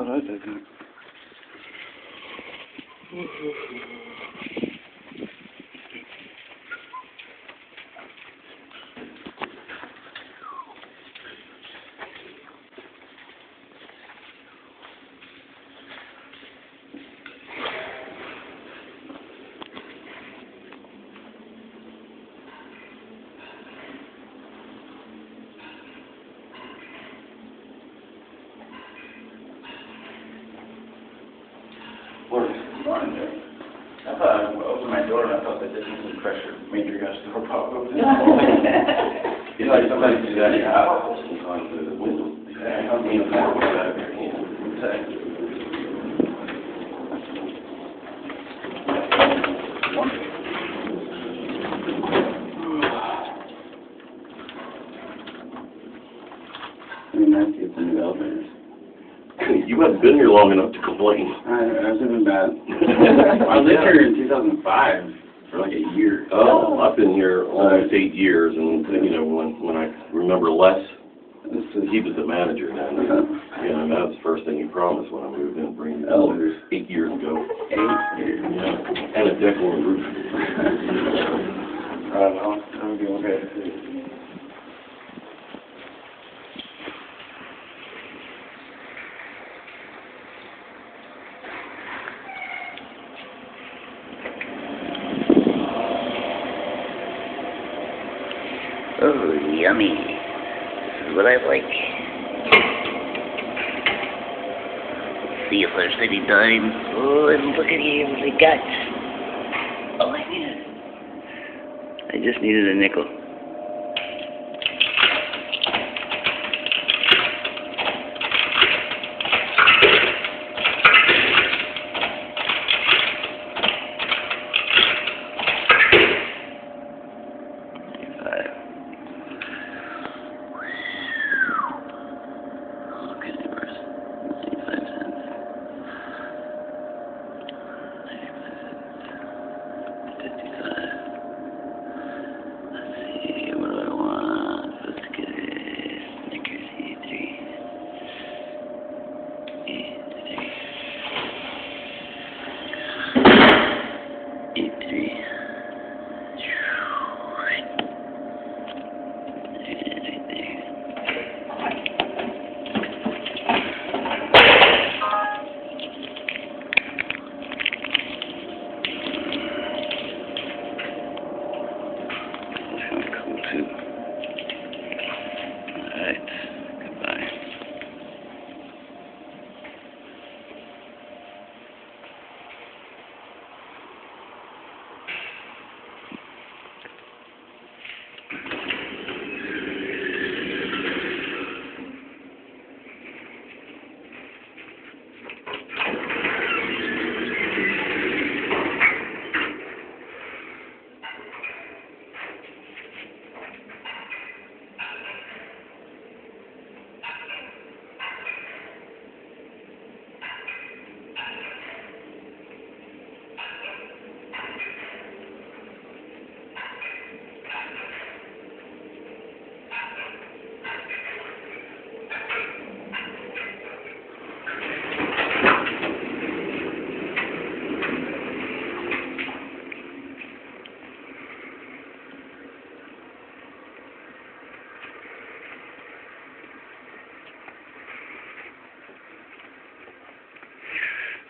what I did. I thought I opened my door and I thought the distance pressure made your guys' door pop open. You know, like somebody do that in your house, sometimes through the window. Yeah, I mean, that was out of your hand. Exactly. I mean, that's the new elevators. You haven't been here long enough to complain. That hasn't been bad. I lived here in 2005 for like a year. Oh, I've been here almost 8 years, and you know, when I remember Les, he was the manager then. You know, that was the first thing he promised when I moved in, bringing the elevators 8 years ago. 8 years. Yeah, and a deck on the roof. Well, I'm doing okay. Oh, yummy. This is what I like. See if there's any dimes. Oh, and look at here what I got. Oh, yeah. I just needed a nickel.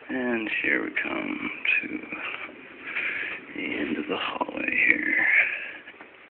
And here we come to the end of the hall.